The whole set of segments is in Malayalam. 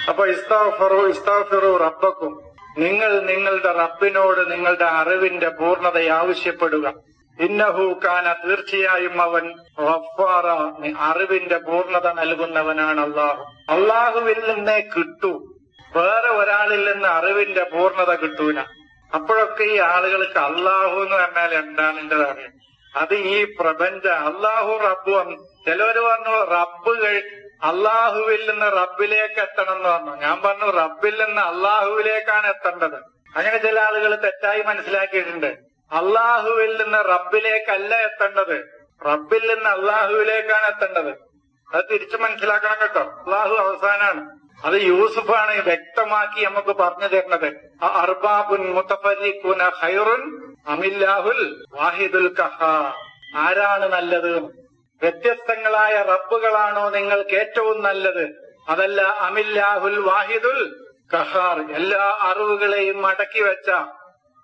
അപ്പൊ ഇസ്തഗ്ഫിറു റബ്ബക്കും, നിങ്ങൾ നിങ്ങളുടെ റബ്ബിനോട് നിങ്ങളുടെ അറിവിന്റെ പൂർണ്ണത ആവശ്യപ്പെടുക. ഇന്നഹു കാന, തീർച്ചയായും അവൻ ഗഫാറ, അറിവിന്റെ പൂർണ്ണത നൽകുന്നവനാണ് അള്ളാഹു. അള്ളാഹുവിൽ നിന്നേ കിട്ടൂ, വേറെ ഒരാളിൽ നിന്ന് അറിവിന്റെ പൂർണ്ണത കിട്ടൂല. അപ്പോഴൊക്കെ ഈ ആളുകൾക്ക് അള്ളാഹു എന്ന് പറഞ്ഞാൽ എന്താണെന്റെ അറിയാം. അത് ഈ പ്രപഞ്ച അള്ളാഹു റബ്ബു. ചിലവര് പറഞ്ഞു റബ്ബുകൾ അള്ളാഹുവിൽ നിന്ന് റബ്ബിലേക്ക് എത്തണം എന്ന് പറഞ്ഞു. ഞാൻ പറഞ്ഞു റബ്ബിൽ നിന്ന് അള്ളാഹുവിലേക്കാണ് എത്തേണ്ടത്. അങ്ങനെ ചില ആളുകൾ തെറ്റായി മനസ്സിലാക്കിയിട്ടുണ്ട്. അള്ളാഹുവിൽ നിന്ന് റബ്ബിലേക്കല്ല എത്തേണ്ടത്, റബ്ബിൽ നിന്ന് അള്ളാഹുവിലേക്കാണ് എത്തേണ്ടത്. അത് തിരിച്ചു മനസ്സിലാക്കണം കേട്ടോ. അള്ളാഹു അവസാനാണ്. അത് യൂസുഫാണ് വ്യക്തമാക്കി നമുക്ക് പറഞ്ഞു തരുന്നത്. അർബാബുൻ മുതഫരിഖൂന ഖൈറുൻ അമില്ലാഹുൽ വാഹിദുൽ ഖഹാർ. ആരാണ് നല്ലത്? വ്യത്യസ്തങ്ങളായ റബ്ബുകളാണോ നിങ്ങൾക്ക് ഏറ്റവും നല്ലത്? അതല്ല അമില്ലാഹുൽ വാഹിദുൽ ഖഹാർ, എല്ലാ അറിവുകളെയും അടക്കി വെച്ച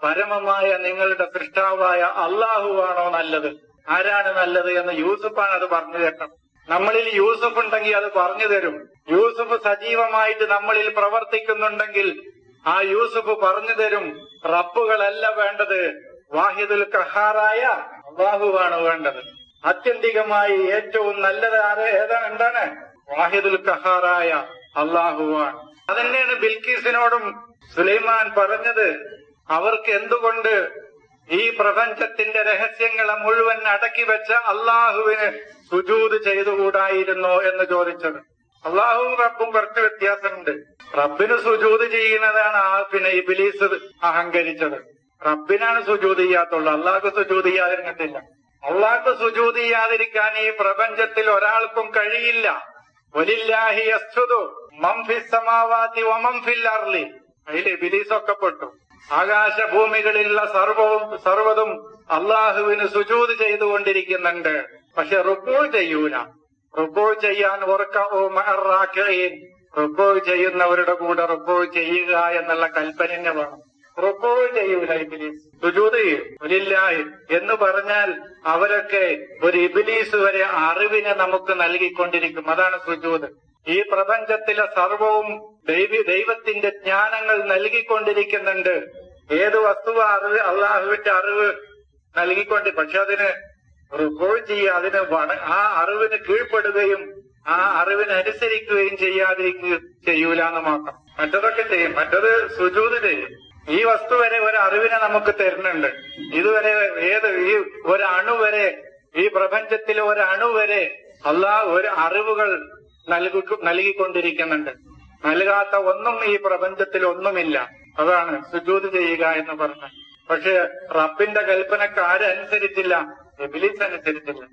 പരമമായ നിങ്ങളുടെ സൃഷ്ടാവായ അള്ളാഹുവാണോ നല്ലത്? ആരാണ് നല്ലത് എന്ന് യൂസുഫാണ് അത് പറഞ്ഞു തരണം. നമ്മളിൽ യൂസുഫ് ഉണ്ടെങ്കിൽ അത് പറഞ്ഞു തരും. യൂസുഫ് സജീവമായിട്ട് നമ്മളിൽ പ്രവർത്തിക്കുന്നുണ്ടെങ്കിൽ ആ യൂസുഫ് പറഞ്ഞു തരും. റബ്ബുകളല്ല വേണ്ടത്, വാഹിദുൽ ഖഹാറായ അള്ളാഹുവാണ് വേണ്ടത്. ആത്യന്തികമായി ഏറ്റവും നല്ലത് എന്താണ്? വാഹിദുൽ ഖഹാറായ അള്ളാഹുവാണ്. അതന്നെയാണ് ബിൽക്കീസിനോടും സുലൈമാൻ പറഞ്ഞത്. അവർക്ക് എന്തുകൊണ്ട് ഈ പ്രപഞ്ചത്തിന്റെ രഹസ്യങ്ങളെ മുഴുവൻ അടക്കി വെച്ച അള്ളാഹുവിന് സുജൂദ് ചെയ്തുകൂടായിരുന്നോ എന്ന് ചോദിച്ചത്. അള്ളാഹുവും റബ്ബും കുറച്ച് വ്യത്യാസമുണ്ട്. റബ്ബിന് സുജൂദ് ചെയ്യുന്നതാണ് പിന്നെ ഇബ്ലീസ് അഹങ്കരിച്ചത്. റബ്ബിനാണ് സുജൂദ് ചെയ്യാത്തുള്ളൂ, അള്ളാഹ്ക്ക് സുജൂദ് ചെയ്യാതിരുന്നിട്ടില്ല. അള്ളാഹ്ക്ക് സുജൂദ് ചെയ്യാതിരിക്കാൻ ഈ പ്രപഞ്ചത്തിൽ ഒരാൾക്കും കഴിയില്ല. വലില്ലാഹി യസ്ജുദു മൻ ഫിസ് സമാവാതി വമൻ ഫിൽ അർളി. അതിൽ ഇബ്ലീസൊക്കെ പെട്ടു. ആകാശഭൂമികളിലുള്ള സർവ്വതും അള്ളാഹുവിന് സുജൂദ് ചെയ്തുകൊണ്ടിരിക്കുന്നുണ്ട്. പക്ഷെ റുക്കൂ ചെയ്യൂല. റുക്കൂ ചെയ്യാൻ റുക്കൂ ചെയ്യുന്നവരുടെ കൂടെ റുക്കൂ ചെയ്യുക എന്നുള്ള കൽപ്പന വേണം. റുക്കൂ ചെയ്യൂല ഇബ്ലീസ്, സുജൂദ് ചെയ്യും. വലില്ലാഹി എന്ന് പറഞ്ഞാൽ അവരൊക്കെ ഒരു ഇബ്ലീസ് വരെ അറിവിനെ നമുക്ക് നൽകിക്കൊണ്ടിരിക്കും. അതാണ് സുജൂദ്. ഈ പ്രപഞ്ചത്തിലെ സർവവും ദൈവത്തിന്റെ ജ്ഞാനങ്ങൾ നൽകിക്കൊണ്ടിരിക്കുന്നുണ്ട്. ഏത് വസ്തുവ അറിവ് അള്ളാഹുവിന്റെ അറിവ് നൽകിക്കൊണ്ട്, പക്ഷെ അതിന് റുക്കൂ ചെയ്യുക, അതിന് ആ അറിവിന് കീഴ്പ്പെടുകയും ആ അറിവിനനുസരിക്കുകയും ചെയ്യൂല എന്ന് മാത്രം. മറ്റതൊക്കെ ചെയ്യും, മറ്റത് സുജൂദ് ചെയ്യും. ഈ വസ്തു വരെ ഒരു അറിവിനെ നമുക്ക് തരുന്നുണ്ട്. ഇതുവരെ ഈ ഒരു അണുവരെ, ഈ പ്രപഞ്ചത്തിലെ ഒരു അണുവരെ അള്ളാഹ് ഒരു അറിവുകൾ നൽകിക്കൊണ്ടിരിക്കുന്നുണ്ട്. നൽകാത്ത ഒന്നും ഈ പ്രപഞ്ചത്തിൽ ഒന്നുമില്ല. അതാണ് സുജൂദ് ചെയ്യുക എന്ന് പറഞ്ഞത്. പക്ഷെ റബ്ബിന്റെ കൽപ്പനക്ക് ആരനുസരിച്ചില്ല? ഇബ്ലീസ് അനുസരിച്ചില്ല.